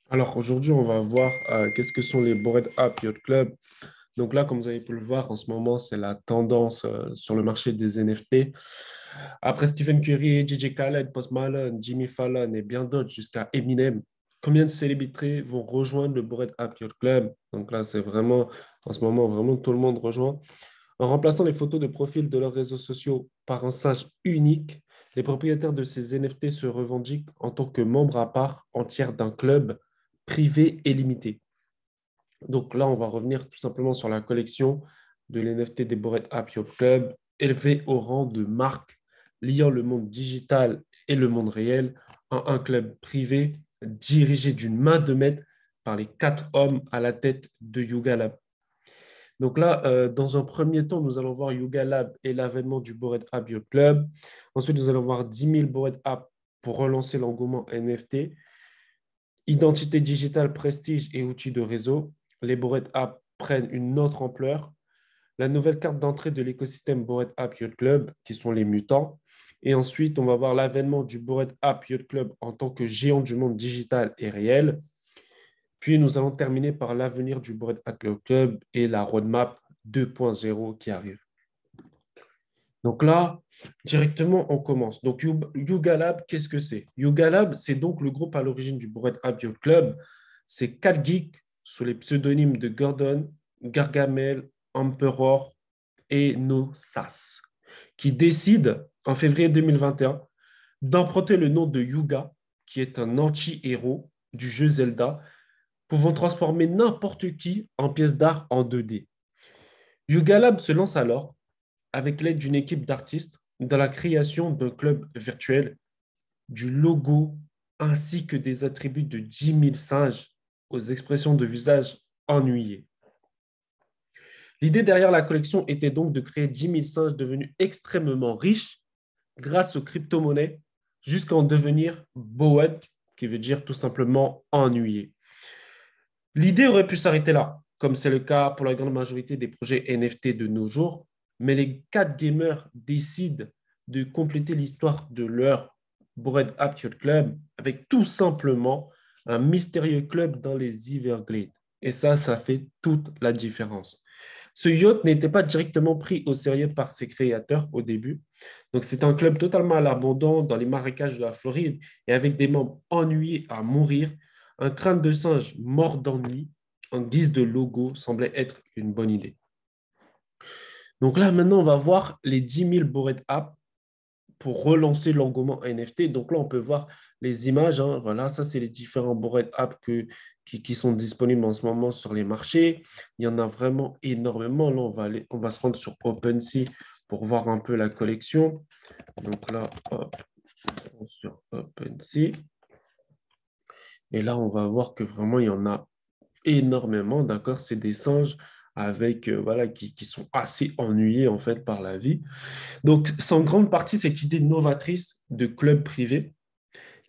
Alors aujourd'hui, on va voir qu'est-ce que sont les Bored App Yacht Club. Donc là, comme vous avez pu le voir, en ce moment, c'est la tendance sur le marché des NFT. Après Stephen Curry, DJ Khaled, Post Malone, Jimmy Fallon et bien d'autres jusqu'à Eminem, combien de célébrités vont rejoindre le Bored App Yacht Club? Donc là, c'est vraiment, en ce moment, vraiment tout le monde rejoint. En remplaçant les photos de profil de leurs réseaux sociaux par un singe unique, les propriétaires de ces NFT se revendiquent en tant que membres à part entière d'un club privé et limité. Donc là, on va revenir tout simplement sur la collection de l'NFT des Bored App Yacht Club, élevée au rang de marque liant le monde digital et le monde réel en un club privé dirigé d'une main de maître par les quatre hommes à la tête de Yuga Lab. Donc là, dans un premier temps, nous allons voir Yuga Lab et l'avènement du Bored App Yacht Club. Ensuite, nous allons voir 10 000 Bored App pour relancer l'engouement NFT. Identité digitale, prestige et outils de réseau. Les Bored App prennent une autre ampleur. La nouvelle carte d'entrée de l'écosystème Bored App Yacht Club, qui sont les mutants. Et ensuite, on va voir l'avènement du Bored App Yacht Club en tant que géant du monde digital et réel. Puis, nous allons terminer par l'avenir du Bored App Yacht Club et la roadmap 2.0 qui arrive. Donc là, directement, on commence. Donc, Yuga Lab, qu'est-ce que c'est? Yuga Lab, c'est donc le groupe à l'origine du Bored App Yacht Club. C'est quatre geeks sous les pseudonymes de Gordon, Gargamel, Emperor et Nosas qui décident, en février 2021, d'emprunter le nom de Yuga, qui est un anti-héros du jeu Zelda, pouvant transformer n'importe qui en pièce d'art en 2D. Yuga Lab se lance alors avec l'aide d'une équipe d'artistes dans la création d'un club virtuel, du logo ainsi que des attributs de 10 000 singes aux expressions de visage ennuyées. L'idée derrière la collection était donc de créer 10 000 singes devenus extrêmement riches grâce aux crypto-monnaies jusqu'à en devenir bored, qui veut dire tout simplement ennuyé. L'idée aurait pu s'arrêter là, comme c'est le cas pour la grande majorité des projets NFT de nos jours, mais les quatre gamers décident de compléter l'histoire de leur Bored App Yacht Club avec tout simplement un mystérieux club dans les Everglades. Et ça fait toute la différence. Ce yacht n'était pas directement pris au sérieux par ses créateurs au début. Donc, c'est un club totalement à l'abandon dans les marécages de la Floride et avec des membres ennuyés à mourir. Un crâne de singe mort d'ennui en guise de logo semblait être une bonne idée. Donc là, maintenant, on va voir les 10 000 Bored App pour relancer l'engouement NFT. Donc là, on peut voir les images. Hein. Voilà, ça, c'est les différents Bored App qui sont disponibles en ce moment sur les marchés. Il y en a vraiment énormément. Là, on va se rendre sur OpenSea pour voir un peu la collection. Donc là, hop, on se rend sur OpenSea. Et là, on va voir que vraiment, il y en a énormément, d'accord? C'est des singes avec, voilà, qui sont assez ennuyés, en fait, par la vie. Donc, c'est en grande partie cette idée novatrice de club privé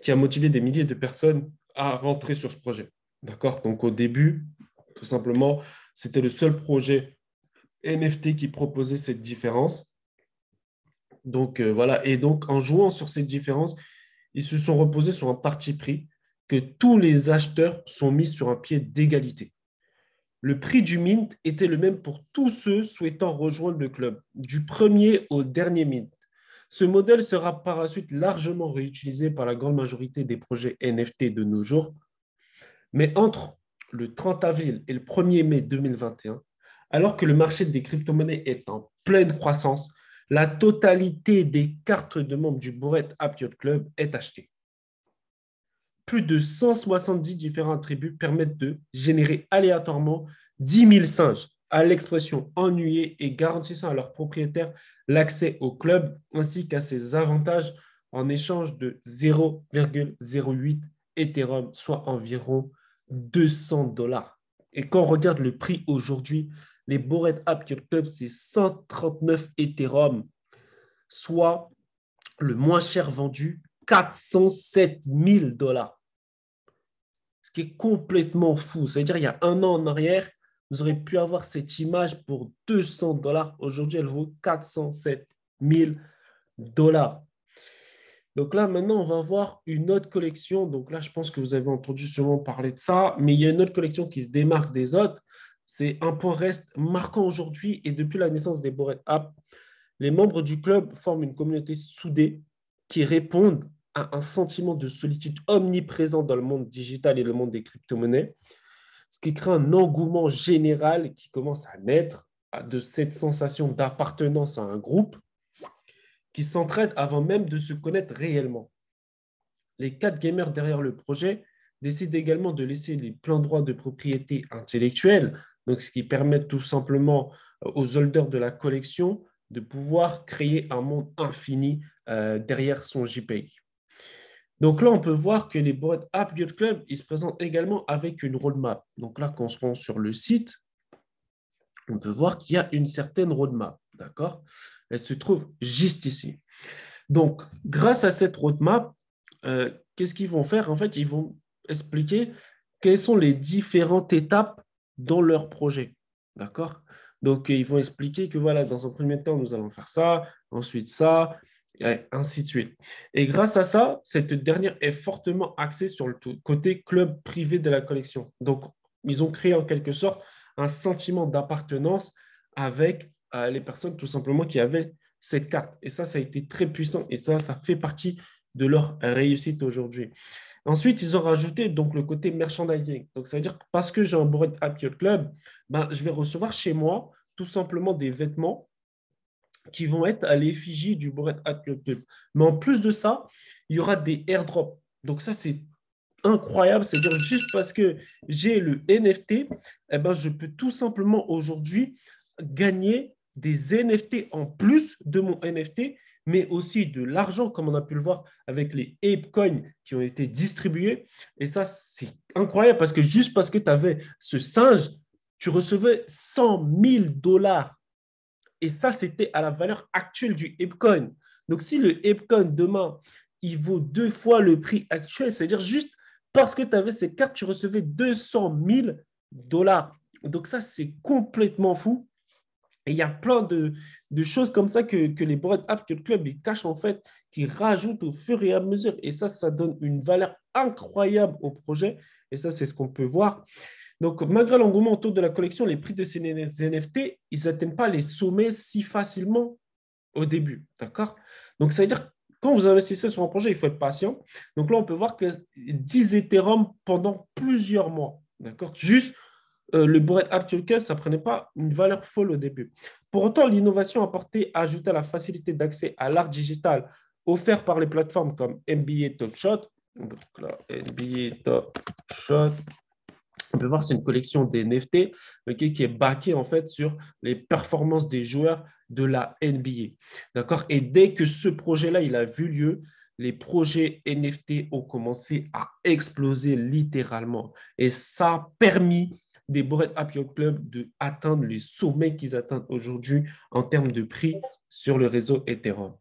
qui a motivé des milliers de personnes à rentrer sur ce projet, d'accord? Donc, au début, tout simplement, c'était le seul projet NFT qui proposait cette différence. Donc, voilà. Et donc, en jouant sur cette différence, ils se sont reposés sur un parti pris que tous les acheteurs sont mis sur un pied d'égalité. Le prix du mint était le même pour tous ceux souhaitant rejoindre le club, du premier au dernier mint. Ce modèle sera par la suite largement réutilisé par la grande majorité des projets NFT de nos jours. Mais entre le 30 avril et le 1er mai 2021, alors que le marché des crypto-monnaies est en pleine croissance, la totalité des cartes de membres du Bored App Yacht Club est achetée. Plus de 170 différents attributs permettent de générer aléatoirement 10 000 singes à l'expression ennuyée et garantissant à leurs propriétaires l'accès au club ainsi qu'à ses avantages en échange de 0,08 Ethereum, soit environ 200 dollars. Et quand on regarde le prix aujourd'hui, les Bored App Yacht Club, c'est 139 Ethereum, soit le moins cher vendu, 407 000 dollars. Ce qui est complètement fou. C'est-à-dire, il y a un an en arrière, vous aurez pu avoir cette image pour 200 dollars. Aujourd'hui, elle vaut 407 000 dollars. Donc là, maintenant, on va voir une autre collection. Donc là, je pense que vous avez entendu sûrement parler de ça, mais il y a une autre collection qui se démarque des autres. C'est un point reste marquant aujourd'hui et depuis la naissance des Bored App, les membres du club forment une communauté soudée qui répondent à un sentiment de solitude omniprésent dans le monde digital et le monde des crypto-monnaies, ce qui crée un engouement général qui commence à naître de cette sensation d'appartenance à un groupe qui s'entraident avant même de se connaître réellement. Les 4 gamers derrière le projet décident également de laisser les pleins droits de propriété intellectuelle, donc ce qui permet tout simplement aux holders de la collection de pouvoir créer un monde infini derrière son JPEG. Donc là, on peut voir que les Bored App Yacht Club, ils se présentent également avec une roadmap. Donc là, quand on se rend sur le site, on peut voir qu'il y a une certaine roadmap, d'accord? Elle se trouve juste ici. Donc, grâce à cette roadmap, qu'est-ce qu'ils vont faire? En fait, ils vont expliquer quelles sont les différentes étapes dans leur projet. D'accord? Donc, ils vont expliquer que voilà, dans un premier temps, nous allons faire ça, ensuite ça, et ainsi de suite. Et grâce à ça, cette dernière est fortement axée sur le côté club privé de la collection. Donc, ils ont créé en quelque sorte un sentiment d'appartenance avec les personnes tout simplement qui avaient cette carte. Et ça a été très puissant et ça fait partie de leur réussite aujourd'hui. Ensuite, ils ont rajouté donc le côté merchandising. Donc, ça veut dire que parce que j'ai un Bored App Yacht Club, ben, je vais recevoir chez moi tout simplement des vêtements qui vont être à l'effigie du Bored App Yacht Club. Mais en plus de ça, il y aura des airdrops. Donc, ça, c'est incroyable. C'est-à-dire juste parce que j'ai le NFT, eh ben, je peux tout simplement aujourd'hui gagner des NFT en plus de mon NFT, mais aussi de l'argent, comme on a pu le voir avec les ApeCoins qui ont été distribués. Et ça, c'est incroyable parce que juste parce que tu avais ce singe, tu recevais 100 000 $. Et ça, c'était à la valeur actuelle du ApeCoin. Donc, si le ApeCoin demain, il vaut 2 fois le prix actuel, c'est-à-dire juste parce que tu avais ces cartes, tu recevais 200 000 $. Donc, ça, c'est complètement fou. Et il y a plein de choses comme ça que les Bored App Club ils cachent en fait, qui rajoutent au fur et à mesure. Et ça donne une valeur incroyable au projet. Et ça, c'est ce qu'on peut voir. Donc, malgré l'engouement autour de la collection, les prix de ces NFT, ils n'atteignent pas les sommets si facilement au début. D'accord? Donc, ça veut dire que quand vous investissez sur un projet, il faut être patient. Donc là, on peut voir que 10 Ethereum pendant plusieurs mois. D'accord? Juste le Bored App Token, ça ne prenait pas une valeur folle au début. Pour autant, l'innovation apportée ajoutée à la facilité d'accès à l'art digital offert par les plateformes comme NBA Top Shot. Donc là, NBA Top Shot, on peut voir c'est une collection des NFT qui est backée en fait sur les performances des joueurs de la NBA. D'accord? Et dès que ce projet-là, il a vu lieu, les projets NFT ont commencé à exploser littéralement. Et ça a permis des Bored App Yacht Club d'atteindre les sommets qu'ils atteignent aujourd'hui en termes de prix sur le réseau Ethereum.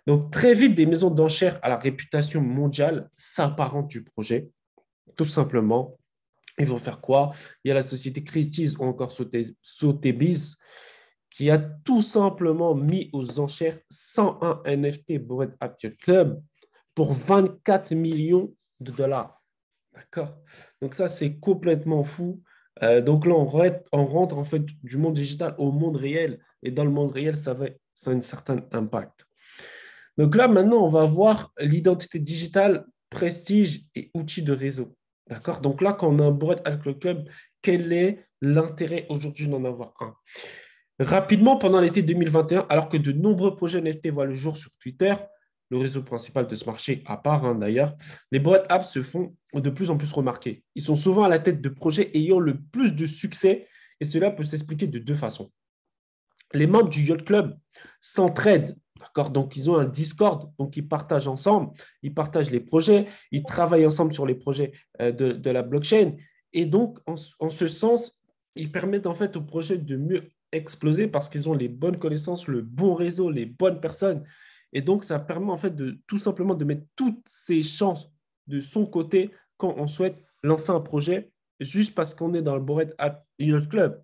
Donc, très vite, des maisons d'enchères à la réputation mondiale s'apparentent du projet, tout simplement. Ils vont faire quoi? Il y a la société Christie's ou encore Sotheby's qui a tout simplement mis aux enchères 101 NFT Bored App Yacht Club pour 24 millions de dollars. D'accord? Donc ça, c'est complètement fou. Donc là, on rentre en fait du monde digital au monde réel. Et dans le monde réel, ça a un certain impact. Donc là, maintenant, on va voir l'identité digitale, prestige et outils de réseau. D'accord? Donc là, quand on a un Bored App Club, quel est l'intérêt aujourd'hui d'en avoir un? Rapidement, pendant l'été 2021, alors que de nombreux projets NFT voient le jour sur Twitter, le réseau principal de ce marché, à part d'ailleurs, les Bored Apps se font de plus en plus remarquer. Ils sont souvent à la tête de projets ayant le plus de succès et cela peut s'expliquer de 2 façons. Les membres du Yacht Club s'entraident, d'accord? Donc, ils ont un Discord, donc ils partagent ensemble, ils partagent les projets, ils travaillent ensemble sur les projets de la blockchain. Et donc, en ce sens, ils permettent en fait au projet de mieux exploser parce qu'ils ont les bonnes connaissances, le bon réseau, les bonnes personnes. Et donc, ça permet en fait de tout simplement de mettre toutes ses chances de son côté quand on souhaite lancer un projet juste parce qu'on est dans le Bored App Yacht Club.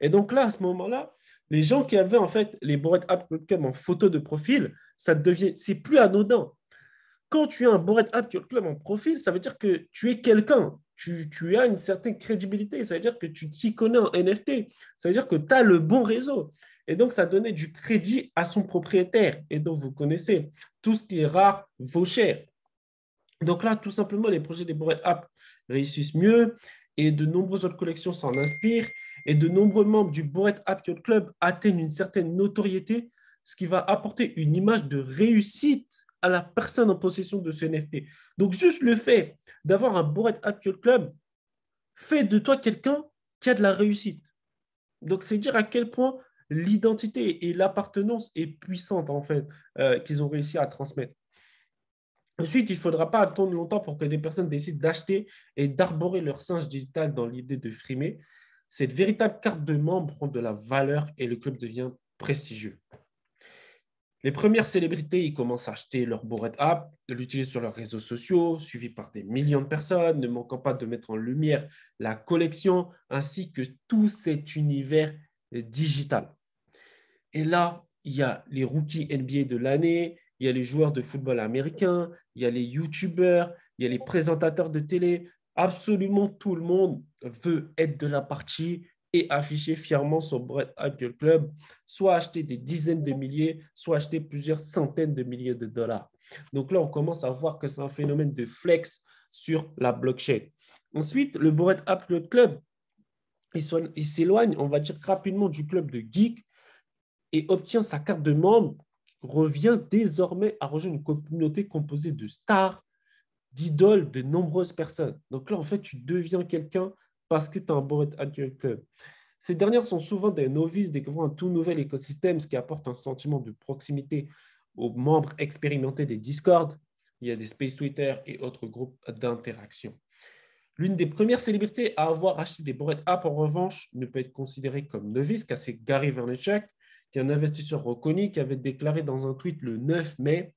Et donc là, à ce moment-là, les gens qui avaient en fait les Bored App Club en photo de profil, c'est plus anodin. quand tu as un Bored App Yacht Club en profil, ça veut dire que tu es quelqu'un. Tu as une certaine crédibilité. Ça veut dire que tu t'y connais en NFT. Ça veut dire que tu as le bon réseau. Et donc, ça donnait du crédit à son propriétaire. Et donc, vous connaissez, tout ce qui est rare vaut cher. Donc là, tout simplement, les projets des Bored App réussissent mieux et de nombreuses autres collections s'en inspirent et de nombreux membres du Bored App Yacht Club atteignent une certaine notoriété, ce qui va apporter une image de réussite à la personne en possession de ce NFT. Donc, juste le fait d'avoir un Bored App Yacht Club fait de toi quelqu'un qui a de la réussite. Donc, c'est dire à quel point l'identité et l'appartenance est puissante, en fait, qu'ils ont réussi à transmettre. Ensuite, il ne faudra pas attendre longtemps pour que des personnes décident d'acheter et d'arborer leur singe digital dans l'idée de frimer. Cette véritable carte de membre prend de la valeur et le club devient prestigieux. Les premières célébrités, ils commencent à acheter leur Bored App, de l'utiliser sur leurs réseaux sociaux, suivis par des millions de personnes, ne manquant pas de mettre en lumière la collection ainsi que tout cet univers digital. Et là, il y a les rookies NBA de l'année, il y a les joueurs de football américain, il y a les YouTubeurs, il y a les présentateurs de télé. Absolument tout le monde veut être de la partie et afficher fièrement son Bored App Yacht Club, soit acheter des dizaines de milliers, soit acheter plusieurs centaines de milliers de dollars. Donc là, on commence à voir que c'est un phénomène de flex sur la blockchain. Ensuite, le Bored App Yacht Club, il s'éloigne, on va dire, rapidement du club de geek et obtient sa carte de membre, revient désormais à rejoindre une communauté composée de stars, d'idoles, de nombreuses personnes. Donc là, en fait, tu deviens quelqu'un parce que tu as un Bored App Yacht Club. Ces dernières sont souvent des novices découvrant un tout nouvel écosystème, ce qui apporte un sentiment de proximité aux membres expérimentés des Discord. Il y a des Space Twitter et autres groupes d'interaction. L'une des premières célébrités à avoir acheté des Bored App, en revanche, ne peut être considérée comme novice, car c'est Gary Vaynerchuk, qui est un investisseur reconnu, qui avait déclaré dans un tweet le 9 mai,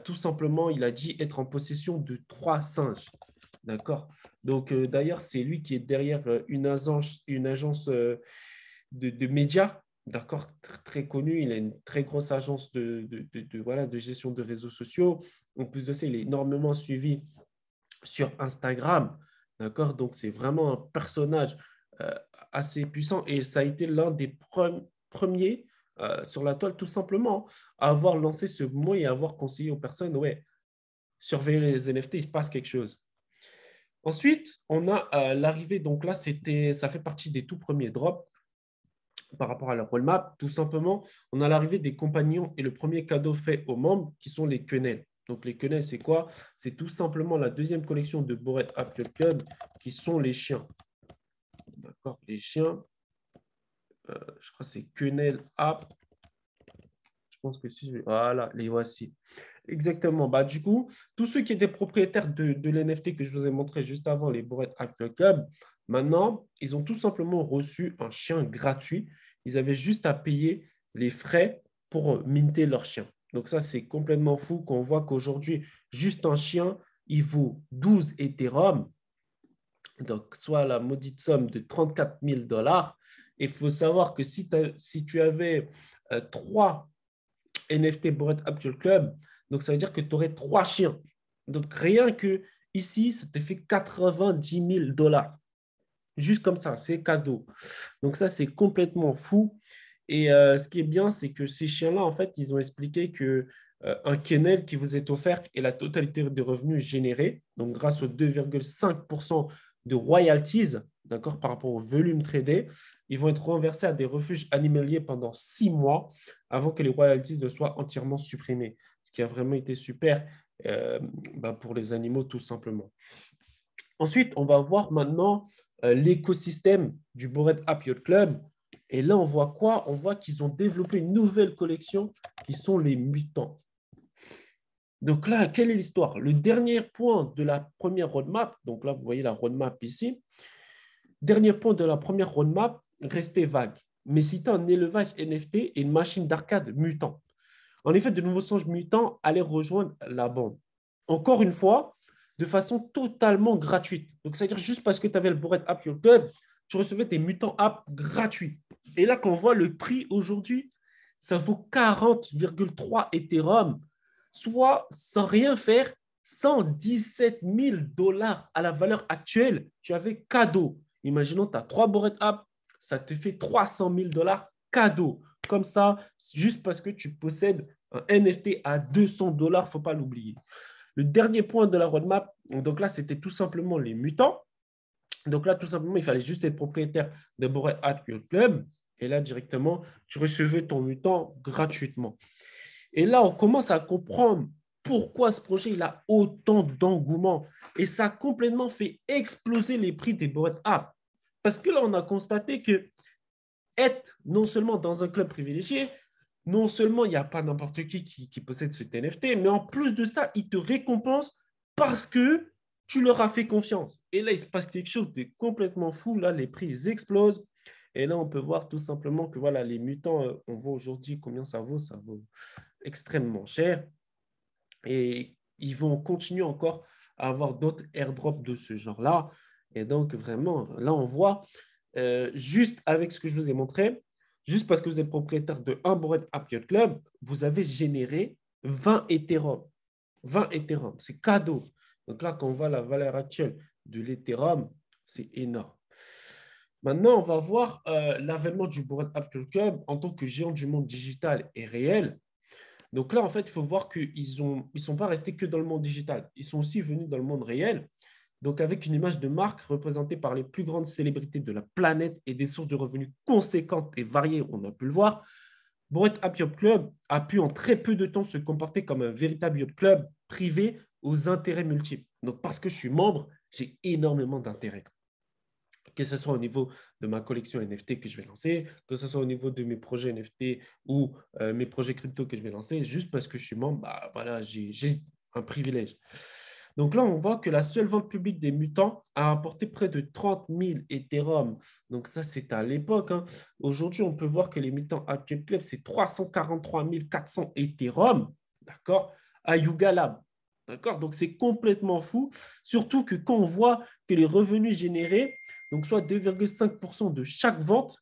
tout simplement, il a dit être en possession de 3 singes. D'accord. Donc, d'ailleurs, c'est lui qui est derrière une agence de médias, d'accord, très connue. Il a une très grosse agence voilà, de gestion de réseaux sociaux. En plus de ça, il est énormément suivi sur Instagram. D'accord. Donc, c'est vraiment un personnage assez puissant et ça a été l'un des premiers sur la toile, tout simplement, à avoir lancé ce mot et à avoir conseillé aux personnes, ouais, surveiller les NFT, il se passe quelque chose. Ensuite, on a l'arrivée, donc là, ça fait partie des tout premiers drops par rapport à la roadmap. Tout simplement, on a l'arrivée des compagnons et le premier cadeau fait aux membres qui sont les quenelles. Donc, les quenelles, c'est quoi? C'est tout simplement la deuxième collection de Bored App Yacht Club qui sont les chiens. D'accord, les chiens. Je crois que c'est quenelle app. Je pense que si, voilà, les voici. Exactement. Bah, du coup, tous ceux qui étaient propriétaires de l'NFT que je vous ai montré juste avant, les Bored App Club, maintenant, ils ont tout simplement reçu un chien gratuit. Ils avaient juste à payer les frais pour minter leur chien. Donc ça, c'est complètement fou qu'on voit qu'aujourd'hui, juste un chien, il vaut 12 Ethereum, donc soit la maudite somme de 34 000 dollars. Il faut savoir que si tu avais 3 NFT Bored App Club, donc ça veut dire que tu aurais 3 chiens. Donc rien que ici, ça te fait 90 000 dollars. Juste comme ça, c'est cadeau. Donc ça, c'est complètement fou. Et ce qui est bien, c'est que ces chiens-là, en fait, ils ont expliqué que un kennel qui vous est offert est la totalité des revenus générés, donc grâce aux 2,5% de royalties, d'accord, par rapport au volume tradé, ils vont être renversés à des refuges animaliers pendant 6 mois avant que les royalties ne soient entièrement supprimées, ce qui a vraiment été super pour les animaux, tout simplement. Ensuite, on va voir maintenant l'écosystème du Bored App Yacht Club. Et là, on voit quoi? On voit qu'ils ont développé une nouvelle collection qui sont les mutants. Donc là, quelle est l'histoire? Le dernier point de la première roadmap, donc là, vous voyez la roadmap ici. Dernier point de la première roadmap, restait vague. Mais c'était un élevage NFT et une machine d'arcade mutant. En effet, de nouveaux singes mutants allaient rejoindre la bande. Encore une fois, de façon totalement gratuite. Donc, c'est-à-dire juste parce que tu avais le Bored App Yacht Club, tu recevais tes mutants app gratuits. Et là, quand on voit le prix aujourd'hui, ça vaut 40,3 Ethereum. soit sans rien faire, 117 000 $ à la valeur actuelle, tu avais cadeau. Imaginons, tu as 3 Bored App, ça te fait 300 000 $ cadeau. Comme ça, juste parce que tu possèdes un NFT à 200 $, il ne faut pas l'oublier. Le dernier point de la roadmap, donc là, c'était tout simplement les mutants. Donc là, tout simplement, il fallait juste être propriétaire de Bored App Yacht Club. Et là, directement, tu recevais ton mutant gratuitement. Et là, on commence à comprendre pourquoi ce projet il a autant d'engouement. Et ça a complètement fait exploser les prix des Bored App. Parce que là, on a constaté que être non seulement dans un club privilégié, non seulement il n'y a pas n'importe qui possède ce NFT, mais en plus de ça, ils te récompensent parce que tu leur as fait confiance. Et là, il se passe quelque chose de complètement fou. Là, les prix ils explosent. Et là, on peut voir tout simplement que voilà, les mutants, on voit aujourd'hui combien ça vaut. Ça vaut extrêmement cher. Et ils vont continuer encore à avoir d'autres airdrops de ce genre-là. Et donc, vraiment, là, on voit, juste avec ce que je vous ai montré, juste parce que vous êtes propriétaire de un Bored App Yacht Club, vous avez généré 20 Ethereum. 20 Ethereum, c'est cadeau. Donc là, quand on voit la valeur actuelle de l'Ethereum, c'est énorme. Maintenant, on va voir l'avènement du Bored App Yacht Club en tant que géant du monde digital et réel. Donc là, en fait, il faut voir qu'ils ils sont pas restés que dans le monde digital. Ils sont aussi venus dans le monde réel. Donc, avec une image de marque représentée par les plus grandes célébrités de la planète et des sources de revenus conséquentes et variées, on a pu le voir, Bored App Yacht Club a pu en très peu de temps se comporter comme un véritable yacht club privé aux intérêts multiples. Donc, parce que je suis membre, j'ai énormément d'intérêts, que ce soit au niveau de ma collection NFT que je vais lancer, que ce soit au niveau de mes projets NFT ou mes projets crypto que je vais lancer, juste parce que je suis membre, bah, voilà, j'ai un privilège. Donc là, on voit que la seule vente publique des mutants a apporté près de 30 000 Ethereum. Donc ça, c'est à l'époque, hein. Aujourd'hui, on peut voir que les mutants Actual Club, c'est 343 400 Ethereum, d'accord, à Yuga Lab. D'accord. Donc, c'est complètement fou. Surtout que quand on voit que les revenus générés, donc soit 2,5% de chaque vente,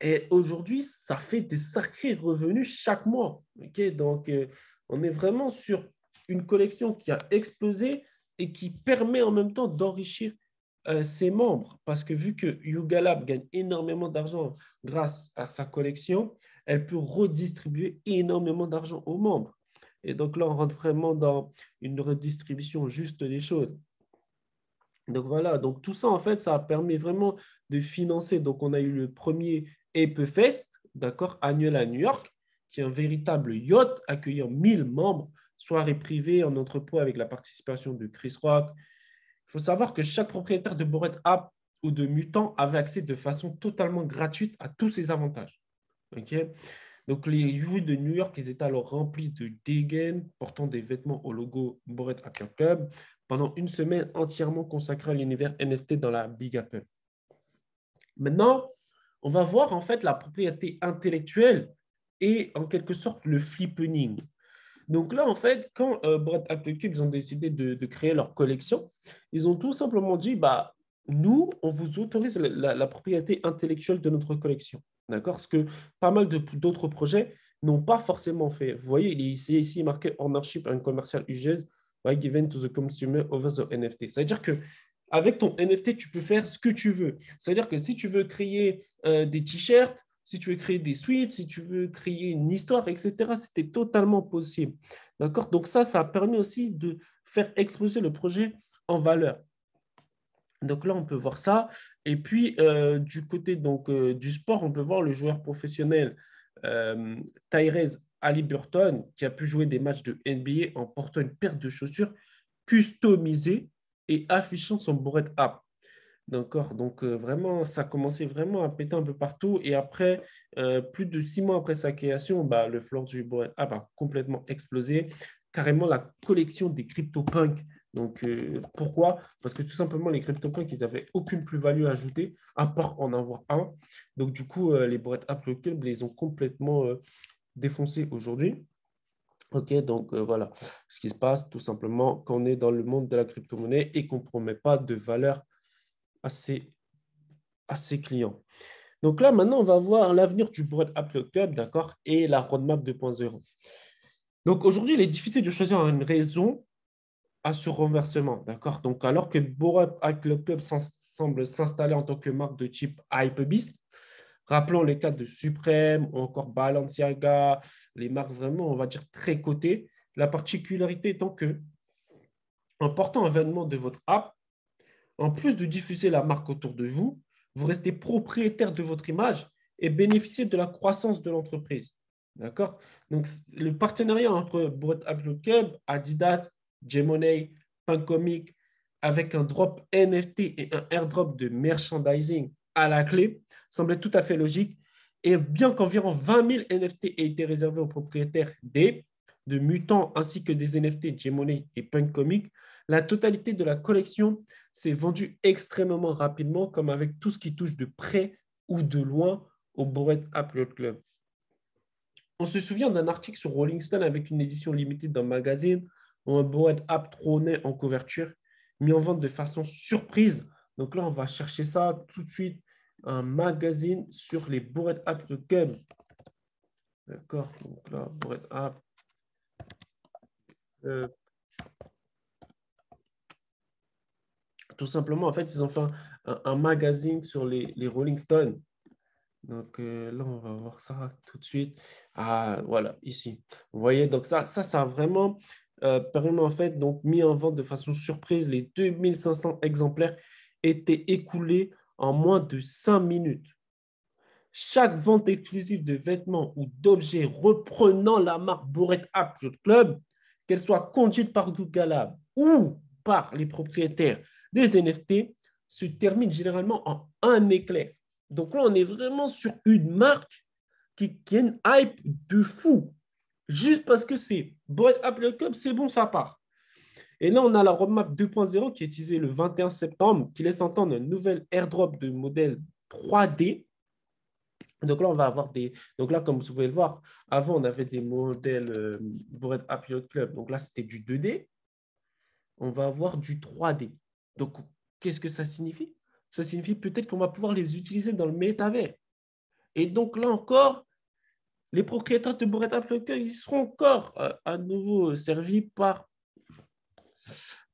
et aujourd'hui, ça fait des sacrés revenus chaque mois. Okay. Donc, on est vraiment sur une collection qui a explosé et qui permet en même temps d'enrichir ses membres. Parce que vu que Yuga Lab gagne énormément d'argent grâce à sa collection, elle peut redistribuer énormément d'argent aux membres. Et donc là, on rentre vraiment dans une redistribution juste des choses. Donc voilà, donc tout ça, en fait, ça a permis vraiment de financer. Donc, on a eu le premier Ape Fest, d'accord, annuel à New York, qui est un véritable yacht accueillant 1000 membres, soirée privée en entrepôt avec la participation de Chris Rock. Il faut savoir que chaque propriétaire de Bored App ou de Mutant avait accès de façon totalement gratuite à tous ces avantages. Ok. Donc, les rues de New York, ils étaient alors remplis de dégaines portant des vêtements au logo Bored App Club pendant une semaine entièrement consacrée à l'univers NFT dans la Big Apple. Maintenant, on va voir en fait la propriété intellectuelle et en quelque sorte le flippening. Donc là, en fait, quand Bored App Club ils ont décidé de créer leur collection, ils ont tout simplement dit, bah, nous, on vous autorise la propriété intellectuelle de notre collection. D'accord? Ce que pas mal d'autres projets n'ont pas forcément fait. Vous voyez, il est ici marqué Ownership and Commercial Uses by given to the consumer over the NFT. C'est-à-dire que avec ton NFT, tu peux faire ce que tu veux. C'est-à-dire que si tu veux créer des t-shirts, si tu veux créer des suites, si tu veux créer une histoire, etc., c'était totalement possible. D'accord? Donc ça a permis aussi de faire exploser le projet en valeur. Donc là, on peut voir ça. Et puis, du côté donc, du sport, on peut voir le joueur professionnel Tyrese Haliburton qui a pu jouer des matchs de NBA en portant une paire de chaussures customisée et affichant son Bored App. D'accord, donc vraiment, ça commençait vraiment à péter un peu partout. Et après, plus de 6 mois après sa création, bah, le floor du Bored App a complètement explosé. Carrément la collection des CryptoPunks. Donc, pourquoi? Parce que tout simplement, les CryptoPunks, ils n'avaient aucune plus-value à ajouter, à part en avoir un. Donc, du coup, les Bored App Club les ont complètement défoncés aujourd'hui. OK, donc voilà ce qui se passe tout simplement quand on est dans le monde de la crypto-monnaie et qu'on ne promet pas de valeur à ses clients. Donc là, maintenant, on va voir l'avenir du Bored App Club, d'accord, et la roadmap 2.0. Donc aujourd'hui, il est difficile de choisir une raison à ce renversement, d'accord? Donc alors que Bored Ape Club semble s'installer en tant que marque de type hypebeast, rappelons les cas de Supreme ou encore Balenciaga, les marques vraiment, on va dire, très cotées. La particularité étant que, en portant un vêtement de votre app, en plus de diffuser la marque autour de vous, vous restez propriétaire de votre image et bénéficiez de la croissance de l'entreprise. D'accord? Donc, le partenariat entre Bored Ape Club, Adidas, J-Money, Pancomic, avec un drop NFT et un airdrop de merchandising à la clé, semblait tout à fait logique. Et bien qu'environ 20 000 NFT aient été réservés aux propriétaires de Mutants ainsi que des NFT J-Money et Pancomic, la totalité de la collection s'est vendue extrêmement rapidement, comme avec tout ce qui touche de près ou de loin au Bored Ape Yacht Club. On se souvient d'un article sur Rolling Stone avec une édition limitée d'un magazine où un Bored Ape trônait en couverture, mis en vente de façon surprise. Donc là, on va chercher ça tout de suite, un magazine sur les Bored Ape Yacht Club. D'accord, donc là, Bored Ape. Tout simplement, en fait, ils ont fait un magazine sur les Rolling Stones. Donc là, on va voir ça tout de suite. Ah, voilà, ici. Vous voyez, donc ça a vraiment permis, en fait, donc, mis en vente de façon surprise. Les 2500 exemplaires étaient écoulés en moins de 5 minutes. Chaque vente exclusive de vêtements ou d'objets reprenant la marque Bored Ape Yacht Club, qu'elle soit conduite par Google Lab ou par les propriétaires des NFT, se termine généralement en un éclair. Donc là, on est vraiment sur une marque qui a une hype de fou. Juste parce que c'est Bored Ape Yacht Club, c'est bon, ça part. Et là, on a la roadmap 2.0 qui est utilisée le 21 septembre, qui laisse entendre un nouvel airdrop de modèle 3D. Donc là, on va avoir des. Donc là, comme vous pouvez le voir, avant, on avait des modèles Bored Ape Yacht Club. Donc là, c'était du 2D. On va avoir du 3D. Donc, qu'est-ce que ça signifie? Ça signifie peut-être qu'on va pouvoir les utiliser dans le métavers. Et donc là encore, les propriétaires de Bored Ape Yacht Club, ils seront encore à nouveau servis par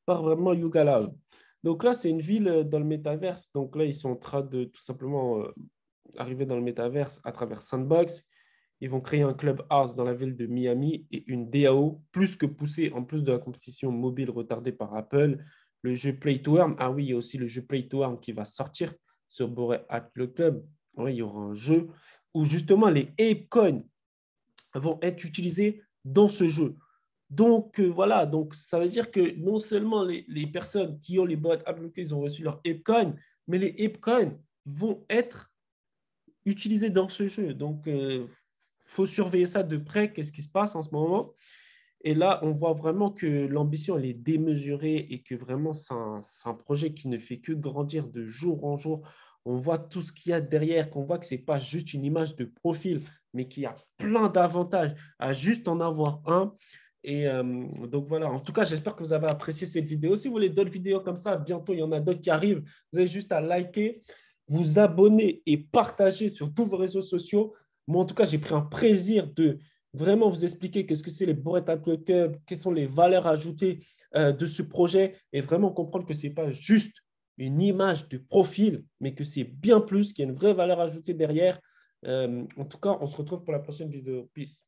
vraiment Yuga Lab. Donc là, c'est une ville dans le métaverse. Donc là, ils sont en train de tout simplement arriver dans le métaverse à travers Sandbox. Ils vont créer un clubhouse dans la ville de Miami et une DAO plus que poussée en plus de la compétition mobile retardée par Apple. Le jeu Play to Earn, ah oui, il y a aussi le jeu Play to Earn qui va sortir sur Bored Ape Club. Oui, il y aura un jeu où justement les Ape Coins vont être utilisés dans ce jeu. Donc, voilà, donc ça veut dire que non seulement les personnes qui ont les Bored Ape Club, ils ont reçu leur Ape Coin, mais les Ape Coins vont être utilisés dans ce jeu. Donc, il faut surveiller ça de près, qu'est-ce qui se passe en ce moment. Et là, on voit vraiment que l'ambition, elle est démesurée et que vraiment, c'est un projet qui ne fait que grandir de jour en jour. On voit tout ce qu'il y a derrière, qu'on voit que ce n'est pas juste une image de profil, mais qu'il y a plein d'avantages à juste en avoir un. Et donc voilà, en tout cas, j'espère que vous avez apprécié cette vidéo. Si vous voulez d'autres vidéos comme ça, bientôt, il y en a d'autres qui arrivent. Vous avez juste à liker, vous abonner et partager sur tous vos réseaux sociaux. Moi, en tout cas, j'ai pris un plaisir de vraiment vous expliquer qu'est-ce que c'est les Bored Ape Club, quelles sont les valeurs ajoutées de ce projet et vraiment comprendre que ce n'est pas juste une image de profil, mais que c'est bien plus, qu'il y a une vraie valeur ajoutée derrière. En tout cas, on se retrouve pour la prochaine vidéo. Peace.